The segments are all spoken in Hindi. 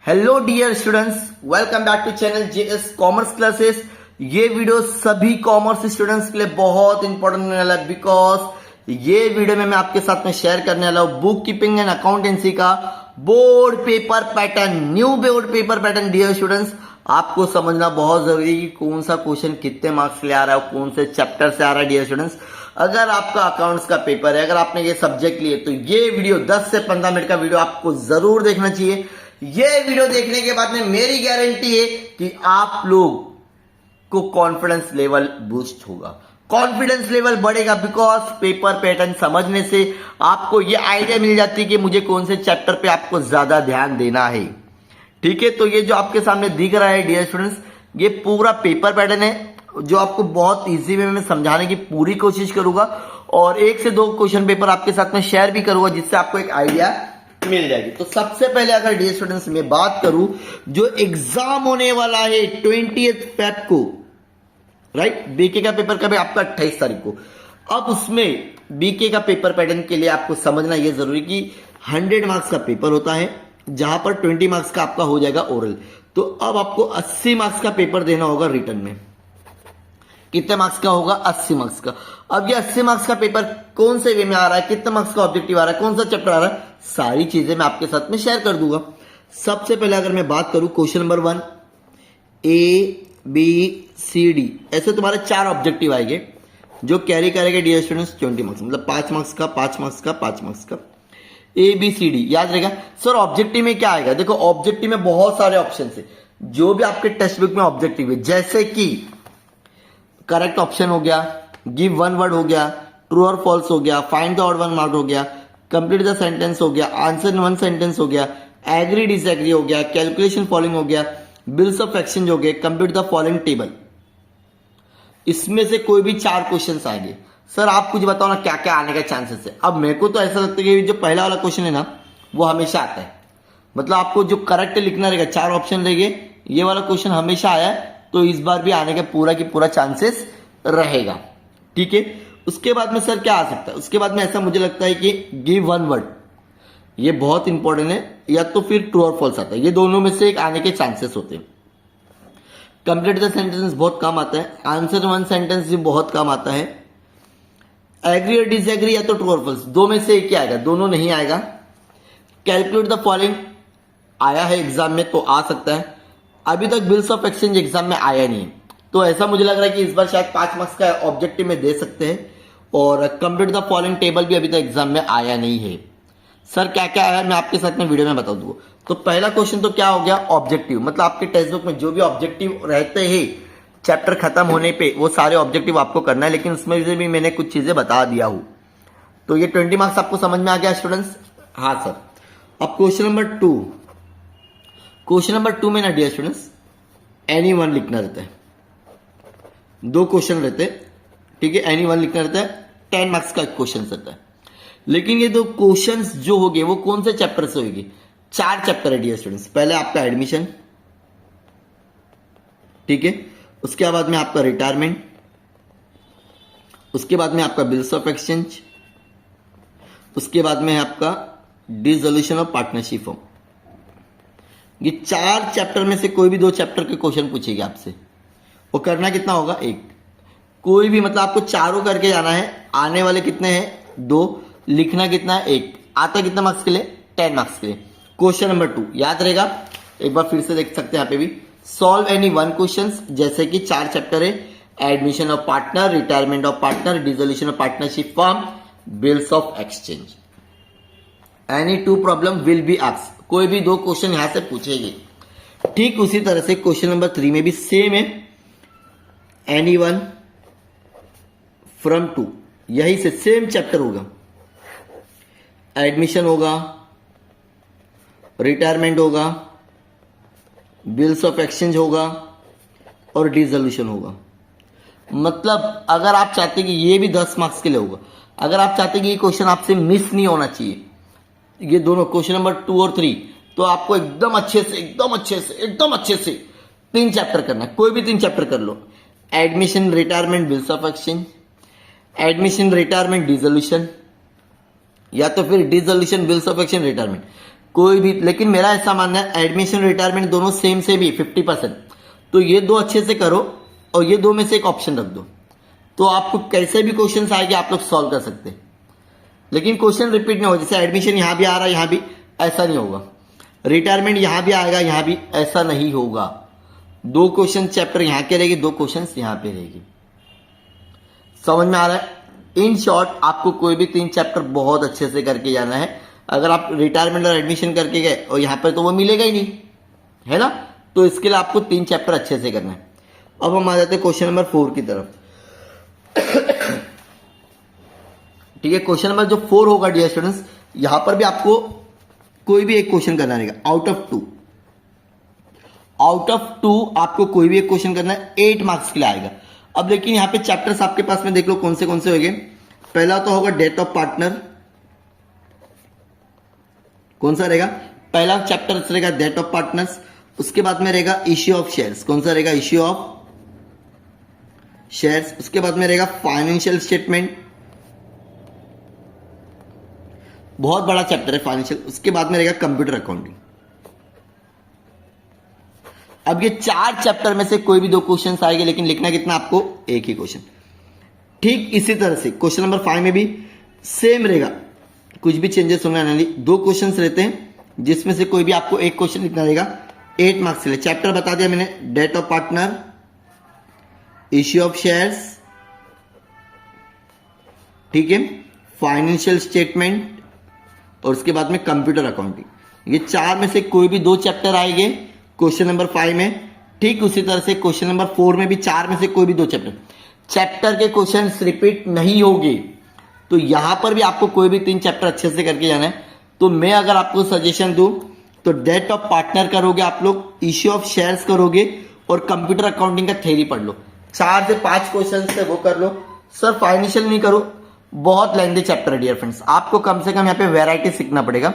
Hello dear students, welcome back to channel JS commerce classes. ये वीडियो सभी कॉमर्स स्टूडेंट्स के लिए बहुत इंपॉर्टेंट होने वाला है बिकॉज ये वीडियो में मैं आपके साथ में शेयर करने वाला हूं बुक कीपिंग एंड अकाउंटेंसी का board paper pattern, new board paper pattern. Dear students, आपको समझना बहुत जरूरी है कि कौन सा क्वेश्चन कितने मार्क्स के लिए आ रहा है, कौन से चैप्टर से आ रहा है। डियर स्टूडेंट्स, अगर आपका अकाउंट्स का पेपर है, अगर आपने ये सब्जेक्ट लिए तो ये वीडियो 10 से 15 मिनट का वीडियो आपको जरूर देखना चाहिए। ये वीडियो देखने के बाद में मेरी गारंटी है कि आप लोग को कॉन्फिडेंस लेवल बूस्ट होगा, कॉन्फिडेंस लेवल बढ़ेगा बिकॉज पेपर पैटर्न समझने से आपको ये आइडिया मिल जाती है कि मुझे कौन से चैप्टर पे आपको ज्यादा ध्यान देना है। ठीक है, तो ये जो आपके सामने दिख रहा है डियर स्टूडेंट्स, ये पूरा पेपर पैटर्न है जो आपको बहुत इजी वे में समझाने की पूरी कोशिश करूंगा और 1 से 2 क्वेश्चन पेपर आपके साथ में शेयर भी करूंगा जिससे आपको एक आइडिया मिल जाएगी। तो सबसे पहले अगर डियर स्टूडेंट्स में बात करूं, जो एग्जाम होने वाला है 20 फेब को, राइट, बीके का पेपर कब है आपका 28 तारीख को। अब उसमें बीके का पेपर पैटर्न के लिए आपको समझना यह जरूरी कि 100 मार्क्स का पेपर होता है जहां पर 20 मार्क्स का आपका हो जाएगा ओरल। तो अब आपको 80 मार्क्स का पेपर देना होगा रिटर्न में। कितने मार्क्स का होगा? 80 मार्क्स का। अब ये 80 मार्क्स का पेपर कौन से वे में आ रहा है, कितने मार्क्स का ऑब्जेक्टिव आ रहा है, कौन सा चैप्टर आ रहा है, सारी चीजें मैं आपके साथ में शेयर कर दूंगा। सबसे पहले अगर मैं बात करूं question number 1, A B C D, ऐसे तुम्हारे 4 ऑब्जेक्टिव आएंगे जो कैरी करेंगे डियर स्टूडेंट्स 20 मार्क्स, मतलब 5 मार्क्स का, 5 मार्क्स का, 5 मार्क्स का। ए बी सी डी याद रहेगा। सर ऑब्जेक्टिव में क्या आएगा? देखो ऑब्जेक्टिव में बहुत सारे ऑप्शन है जो भी आपके टेक्स्ट बुक में ऑब्जेक्टिव है, जैसे कि करेक्ट ऑप्शन हो गया, गिव वन वर्ड हो गया, ट्रू और फॉल्स हो गया, find the odd one mark हो गया, कंप्लीट द सेंटेंस हो गया, आंसर इन वन सेंटेंस हो गया, एग्री डिसएग्री हो गया, कैलकुलेशन फॉलोइंग हो गया, बिल्स ऑफ एक्सचेंज हो गए, कंप्लीट द फॉलोइंग टेबल। इसमें से कोई भी 4 क्वेश्चंस आएंगे। सर आप कुछ बताओ ना क्या क्या आने का चांसेस है। अब मेरे को तो ऐसा लगता है कि जो पहला वाला क्वेश्चन है ना वो हमेशा आता है, मतलब आपको जो करेक्ट लिखना रहेगा, 4 ऑप्शन रहेंगे, ये वाला क्वेश्चन हमेशा आया है तो इस बार भी आने का पूरा की पूरा चांसेस रहेगा। ठीक है, उसके बाद में सर क्या आ सकता है? उसके बाद में ऐसा मुझे लगता है कि गिव वन वर्ड, ये बहुत इंपॉर्टेंट है, या तो फिर ट्रू और फॉल्स आता है, ये दोनों में से एक आने के चांसेस होते हैं। कंप्लीट द सेंटेंस बहुत कम आता है, आंसर वन सेंटेंस भी बहुत कम आता है, एग्री और डिसएग्री या तो ट्रू और फॉल्स, 2 में से एक ही आएगा, दोनों नहीं आएगा। कैलकुलेट द फॉलोइंग आया है एग्जाम में तो आ सकता है, अभी तक बिल्स ऑफ एक्सचेंज एग्जाम में आया नहीं है तो ऐसा मुझे लग रहा है कि इस बार शायद 5 मार्क्स का ऑब्जेक्टिव में दे सकते हैं। और कंप्लीट द फॉलोइंग टेबल भी अभी तक एग्जाम में आया नहीं है। सर क्या क्या आया मैं आपके साथ में वीडियो में बता दूंगा। तो पहला क्वेश्चन तो क्या हो गया? ऑब्जेक्टिव, मतलब आपके टेक्स्ट बुक में जो भी ऑब्जेक्टिव रहते हैं चैप्टर खत्म होने पे वो सारे ऑब्जेक्टिव आपको करना है, लेकिन उसमें से भी मैंने कुछ चीजें बता दिया हूं। तो ये 20 मार्क्स आपको समझ में आ गया स्टूडेंट्स? हाँ सर। अब क्वेश्चन नंबर 2, क्वेश्चन नंबर 2 में ना डियर स्टूडेंट्स एनी वन लिखना रहता है, 2 क्वेश्चन रहते हैं। ठीक है, एनी वन लिखना रहता है, 10 मार्क्स का क्वेश्चन रहता है। लेकिन ये 2 क्वेश्चंस जो होंगे वो कौन से चैप्टर से होंगे? 4 चैप्टर है डियर स्टूडेंट्स। पहले आपका एडमिशन, ठीक है, उसके बाद में आपका रिटायरमेंट, उसके बाद में आपका बिल्स ऑफ एक्सचेंज, उसके बाद में है आपका डिसोल्यूशन ऑफ पार्टनरशिप फॉर्म। ये 4 चैप्टर में से कोई भी 2 चैप्टर के क्वेश्चन पूछेगी आपसे, वो करना कितना होगा? 1। कोई भी, मतलब आपको चारों करके जाना है, आने वाले कितने हैं? 2, लिखना कितना है? 1। आता कितना मार्क्स के लिए? 10 मार्क्स के लिए। क्वेश्चन नंबर 2 याद रहेगा, एक बार फिर से देख सकते हैं यहाँ पे भी। सॉल्व एनी वन क्वेश्चन, जैसे कि 4 चैप्टर है, admission of partner, retirement of partner, dissolution of partnership form, bills of exchange. Any 2 problem will be asked, कोई भी 2 क्वेश्चन यहां से पूछेगी। ठीक उसी तरह से क्वेश्चन नंबर 3 में भी सेम है, एनी वन फ्रॉम 2, यही से सेम चैप्टर होगा, एडमिशन होगा, रिटायरमेंट होगा, बिल्स ऑफ एक्सचेंज होगा और डिसोल्यूशन होगा। मतलब अगर आप चाहते कि ये भी 10 मार्क्स के लिए होगा, अगर आप चाहते कि ये क्वेश्चन आपसे मिस नहीं होना चाहिए, ये दोनों क्वेश्चन नंबर 2 और 3, तो आपको एकदम अच्छे से 3 चैप्टर करना है। कोई भी 3 चैप्टर कर लो, admission, retirement, bills of exchange, admission, retirement, dissolution, या तो फिर dissolution, bills of exchange, retirement. कोई भी, लेकिन मेरा ऐसा मानना है एडमिशन रिटायरमेंट दोनों सेम से भी 50%, तो ये दो अच्छे से करो और ये दो में से एक ऑप्शन रख दो, तो आपको कैसे भी क्वेश्चन आएंगे आप लोग सॉल्व कर सकते हैं। लेकिन क्वेश्चन रिपीट नहीं हो, जैसे एडमिशन यहां भी आ रहा है यहां भी, ऐसा नहीं होगा। रिटायरमेंट यहां भी आएगा यहां भी, ऐसा नहीं होगा। दो क्वेश्चन चैप्टर यहां के रहेगी, दो क्वेश्चन यहां पे रहेगी। समझ में आ रहा है? इन शॉर्ट आपको कोई भी 3 चैप्टर बहुत अच्छे से करके जाना है। अगर आप रिटायरमेंट और एडमिशन करके गए और यहां पर तो वो मिलेगा ही नहीं, है ना? तो इसके लिए आपको 3 चैप्टर अच्छे से करना है। अब हम आ जाते हैं क्वेश्चन नंबर 4 की तरफ। ठीक है, क्वेश्चन नंबर जो 4 होगा डियर स्टूडेंट्स, यहां पर भी आपको कोई भी एक क्वेश्चन करना रहेगा आउट ऑफ 2। आउट ऑफ 2 आपको कोई भी एक क्वेश्चन करना है, 8 मार्क्स के लिए आएगा। अब लेकिन यहां पे चैप्टर्स आपके पास में देख लो कौन से होंगे। पहला तो होगा डेथ ऑफ पार्टनर, कौन सा रहेगा? पहला चैप्टर रहेगा डेथ ऑफ पार्टनर्स। उसके बाद में रहेगा इश्यू ऑफ शेयर्स, कौन सा रहेगा? Issue of shares. उसके बाद में रहेगा फाइनेंशियल स्टेटमेंट, बहुत बड़ा चैप्टर है फाइनेंशियल। उसके बाद में रहेगा कंप्यूटर अकाउंटिंग। अब ये 4 चैप्टर में से कोई भी 2 क्वेश्चन आएंगे, लेकिन लिखना कितना आपको? एक ही क्वेश्चन। ठीक इसी तरह से क्वेश्चन नंबर 5 में भी सेम रहेगा, कुछ भी चेंजेस होने वाले नहीं। 2 क्वेश्चन रहते हैं जिसमें से कोई भी आपको एक क्वेश्चन लिखना रहेगा, 8 मार्क्स के लिए। चैप्टर बता दिया मैंने, death of partner, issue of shares, ठीक है, फाइनेंशियल स्टेटमेंट और उसके बाद में कंप्यूटर अकाउंटिंग। ये 4 में से कोई भी 2 चैप्टर आएंगे क्वेश्चन नंबर 5 में। ठीक उसी तरह से क्वेश्चन नंबर 4 में भी 4 में से कोई भी 2 चैप्टर के क्वेश्चन रिपीट नहीं होंगे। तो यहां पर भी आपको कोई भी 3 चैप्टर अच्छे से करके जाना है। तो मैं अगर आपको सजेशन दूं तो डेट ऑफ पार्टनर करोगे आप लोग, इश्यू ऑफ शेयर्स करोगे और कंप्यूटर अकाउंटिंग का थ्योरी पढ़ लो। 4 से 5 क्वेश्चन से वो कर लो। सर फाइनेंशियल नहीं करो, बहुत लेंथी चैप्टर है डियर फ्रेंड्स, आपको कम से कम यहाँ पे वैरायटी सीखना पड़ेगा।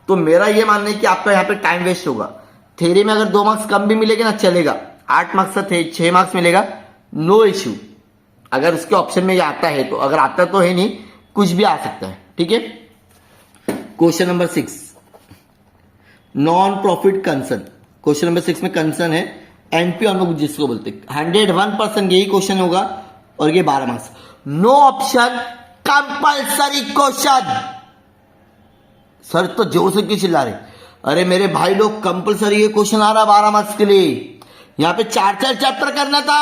तो मेरा ये मानना है कि आपका यहाँ पे टाइम वेस्ट होगा। थ्योरी में अगर 2 मार्क्स कम भी मिलेगा ना चलेगा, 8 मार्क्स से 6 मार्क्स मिलेगा, नो इश्यू। अगर उसके ऑप्शन में ये आता है तो, अगर आता तो है नहीं, कुछ भी आ सकता है। ठीक है, question number 6 non profit concern. Question number 6 में कंसर्न है एनपी हम लोग जिसको बोलते हैं, 101% यही क्वेश्चन होगा और ये 12 marks. No option, compulsory question. Sir तो जोर से क्यों चिल्ला रहे? अरे मेरे भाई लोग, कंपल्सरी ये क्वेश्चन आ रहा 12 मार्क्स के लिए। यहां पे 4 चैप्टर करना था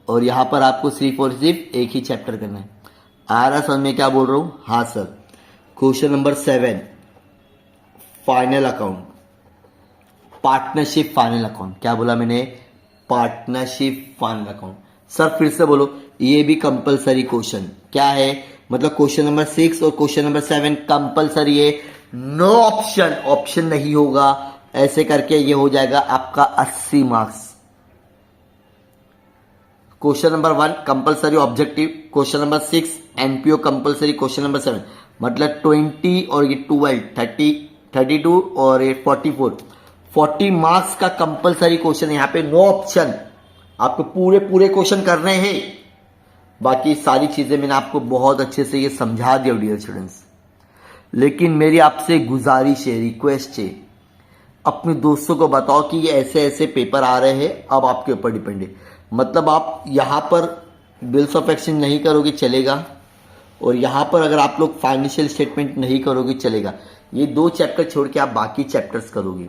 और यहां पर आपको सिर्फ और सिर्फ एक ही चैप्टर करना है। आ रहा समझ में क्या बोल रहा हूं? हाँ sir. Question number 7 final account, partnership final account. क्या बोला मैंने? Partnership final account. सर फिर से बोलो, ये भी कंपलसरी क्वेश्चन। क्या है मतलब? क्वेश्चन नंबर 6 और क्वेश्चन नंबर 7 कंपलसरी है, नो ऑप्शन, ऑप्शन नहीं होगा। ऐसे करके ये हो जाएगा आपका 80 marks. Question number 1 compulsory objective, question number 6 NPO compulsory, question number 7 मतलब 20 और ये 12 30 32 और ये 40 मार्क्स का कंपलसरी क्वेश्चन। यहाँ पे नो ऑप्शन, आपको पूरे क्वेश्चन करने हैं। बाकी सारी चीजें मैंने आपको बहुत अच्छे से ये समझा दिया डियर स्टूडेंट्स। लेकिन मेरी आपसे गुजारिश है, रिक्वेस्ट है, अपने दोस्तों को बताओ कि ये ऐसे ऐसे पेपर आ रहे हैं, अब आपके ऊपर डिपेंड है। मतलब आप यहां पर बिल्स ऑफ एक्सचेंज नहीं करोगे चलेगा, और यहां पर अगर आप लोग फाइनेंशियल स्टेटमेंट नहीं करोगे चलेगा। ये 2 चैप्टर छोड़ के आप बाकी चैप्टर्स करोगे।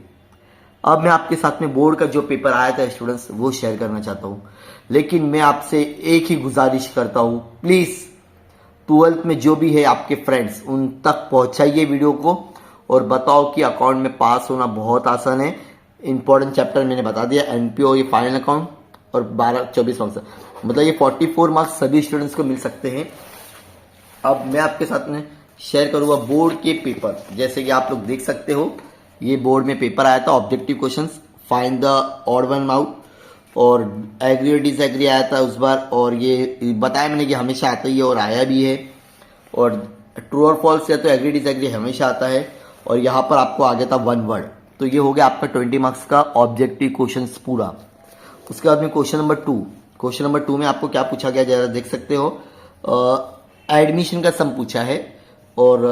अब मैं आपके साथ में बोर्ड का जो पेपर आया था स्टूडेंट्स, वो शेयर करना चाहता हूं। लेकिन मैं आपसे एक ही गुजारिश करता हूं, प्लीज 12th में जो भी है आपके फ्रेंड्स, उन तक पहुंचाइए वीडियो को और बताओ कि अकाउंट में पास होना बहुत आसान है। इंपॉर्टेंट चैप्टर मैंने बता दिया, एनपीओ, ये फाइनल अकाउंट और 24 मार्क्स, मतलब ये 44 मार्क्स सभी स्टूडेंट्स को मिल सकते हैं। अब मैं आपके साथ में शेयर करूंगा बोर्ड के पेपर। जैसे कि आप लोग देख सकते हो, ये बोर्ड में पेपर आया था, objective questions, find the odd one out और एग्री और डिसएग्री आया था उस बार। और ये बताया मैंने कि हमेशा आता ही है और आया भी है। और ट्रू और फॉल्स या तो एग्री डिसएग्री हमेशा आता है। और यहाँ पर आपको आ गया था 1 वर्ड। तो ये हो गया आपका 20 मार्क्स का ऑब्जेक्टिव क्वेश्चन पूरा। उसके बाद में क्वेश्चन नंबर 2, क्वेश्चन नंबर 2 में आपको क्या पूछा गया जरा देख सकते हो। एडमिशन का सम पूछा है और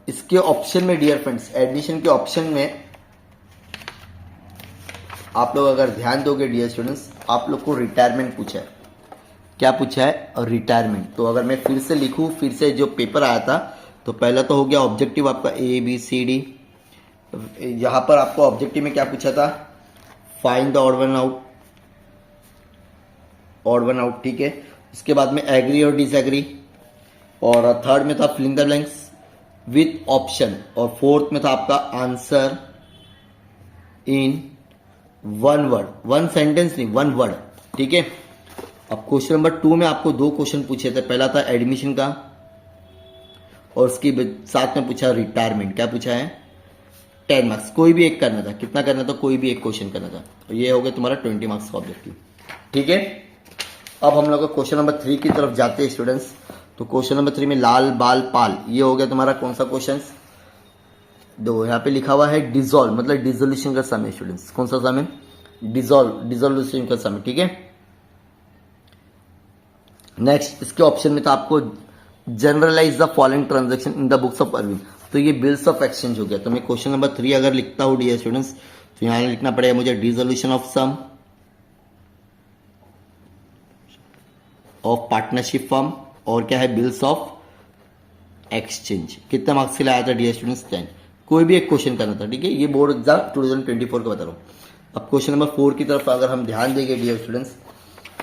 इसके ऑप्शन में डियर फ्रेंड्स, एडमिशन के ऑप्शन में आप लोग अगर ध्यान दोगे डियर स्टूडेंट्स, आप लोग को रिटायरमेंट पूछा है। क्या पूछा है? रिटायरमेंट। तो अगर मैं फिर से लिखूं, फिर से जो पेपर आया था, तो पहला तो हो गया ऑब्जेक्टिव आपका ABCD। यहां पर आपको ऑब्जेक्टिव में क्या पूछा था? Find the odd one out, odd one out, ठीक है। उसके बाद में एग्री और डिसएग्री, और थर्ड में था filling the blanks with option, और फोर्थ में था आपका answer in one word, one sentence नहीं, वन वर्ड, ठीक है। अब क्वेश्चन नंबर 2 में आपको 2 क्वेश्चन पूछे थे। पहला था एडमिशन का, और उसके साथ में पूछा रिटायरमेंट। क्या पूछा है? 10 मार्क्स, कोई भी एक करना था। कितना करना था? कोई भी एक क्वेश्चन करना था। तो ये हो गया तुम्हारा 20 मार्क्स का ऑब्जेक्टिव, ठीक है। अब हम लोग क्वेश्चन नंबर 3 की तरफ जाते हैं स्टूडेंट्स। तो क्वेश्चन नंबर 3 में लाल बाल पाल, ये हो गया तुम्हारा कौन सा क्वेश्चन? दो यहाँ पे लिखा हुआ है डिजोल्व, मतलब डिजोल्यूशन का समय स्टूडेंट्स। कौन सा समय? डिजोल्यूशन का समय, ठीक है। नेक्स्ट, इसके ऑप्शन में था आपको journalise the following transaction in the books of Arvind. तो ये बिल्स ऑफ एक्सचेंज हो गया। तो मैं क्वेश्चन नंबर 3 अगर लिखता हूं डियर स्टूडेंट्स, तो यहां लिखना पड़ेगा मुझे dissolution of some of partnership firm, और क्या है? Bills of exchange. कितना मार्क्स के लिए आया था डियर स्टूडेंट्स? 10। कोई भी एक क्वेश्चन करना था, ठीक है। ये बोर्ड एग्जाम 2024 का बता रहा हूं। अब क्वेश्चन नंबर 4 की तरफ अगर हम ध्यान देंगे डियर स्टूडेंट्स,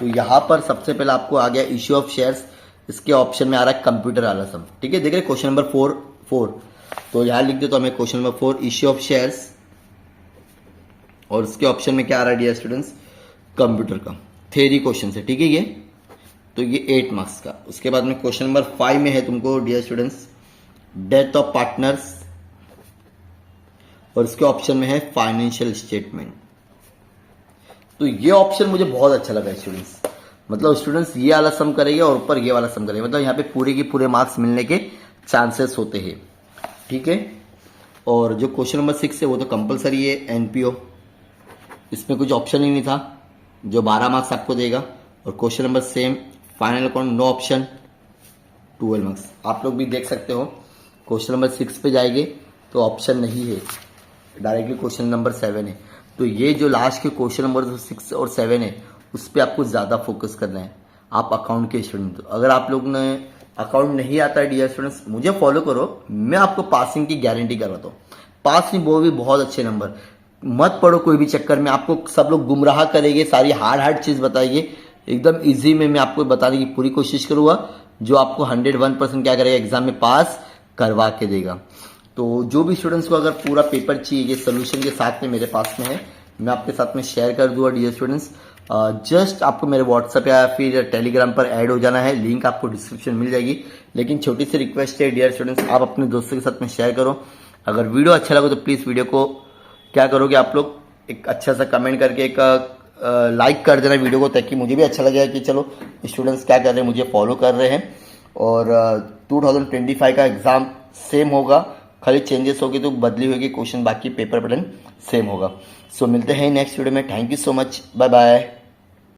तो यहां पर सबसे पहले आपको आ गया इश्यू ऑफ शेयर्स। इसके ऑप्शन में आ रहा है कंप्यूटर वाला सम, ठीक है। देख रहे क्वेश्चन नंबर 4, तो यहां लिख दे तो हमें question number 4 issue of shares, और इसके ऑप्शन में क्या आ रहा है डियर स्टूडेंट्स? कंप्यूटर का थ्योरी क्वेश्चन है, ठीक है। ये तो ये 8 मार्क्स का। उसके बाद में क्वेश्चन नंबर 5 में है तुमको dear students death of partners, और इसके ऑप्शन में है फाइनेंशियल स्टेटमेंट। तो ये ऑप्शन मुझे बहुत अच्छा लगा स्टूडेंट्स। मतलब स्टूडेंट्स ये वाला सम करेंगे और ऊपर ये वाला सम करेंगे, मतलब यहाँ पे पूरे के पूरे मार्क्स मिलने के चांसेस होते हैं, ठीक है। और जो क्वेश्चन नंबर 6 है वो तो कंपलसरी है, NPO। इसमें कुछ ऑप्शन ही नहीं था, जो 12 मार्क्स आपको देगा। और question number same final account, no option, 12 marks. आप लोग भी देख सकते हो क्वेश्चन नंबर 6 पे जाएंगे तो ऑप्शन नहीं है, डायरेक्टली क्वेश्चन नंबर 7 है। तो ये जो लास्ट के क्वेश्चन नंबर 6 और 7 है, उस पर आपको ज़्यादा फोकस करना है। आप अकाउंट के स्टूडेंट, अगर आप लोग ने अकाउंट नहीं आता है डियर स्टूडेंट्स, मुझे फॉलो करो, मैं आपको पासिंग की गारंटी करवाता हूँ। पास नहीं, वो भी बहुत अच्छे नंबर। मत पढ़ो कोई भी चक्कर में, आपको सब लोग गुमराह करेंगे, सारी हार्ड चीज़ बताएंगे। एकदम ईजी में मैं आपको बताने की पूरी कोशिश करूँगा, जो आपको 101% क्या करेगा, एग्जाम में पास करवा के देगा। तो जो भी स्टूडेंट्स को अगर पूरा पेपर चाहिए, ये सोल्यूशन के साथ में मेरे पास में है, मैं आपके साथ में शेयर कर दूंगा डियर स्टूडेंट्स। जस्ट आपको मेरे व्हाट्सएप या फिर टेलीग्राम पर ऐड हो जाना है, लिंक आपको डिस्क्रिप्शन मिल जाएगी। लेकिन छोटी सी रिक्वेस्ट है डियर स्टूडेंट्स, आप अपने दोस्तों के साथ में शेयर करो। अगर वीडियो अच्छा लगे तो प्लीज़ वीडियो को क्या करोगे आप लोग, एक अच्छा सा कमेंट करके एक लाइक कर देना वीडियो को, ताकि मुझे भी अच्छा लगेगा कि चलो स्टूडेंट्स क्या कर रहे हैं, मुझे फॉलो कर रहे हैं। और 2025 का एग्ज़ाम सेम होगा, खाली चेंजेस होगी तो बदली होगी क्वेश्चन, बाकी पेपर पैटर्न सेम होगा। सो मिलते हैं नेक्स्ट वीडियो में। Thank you so much, bye bye.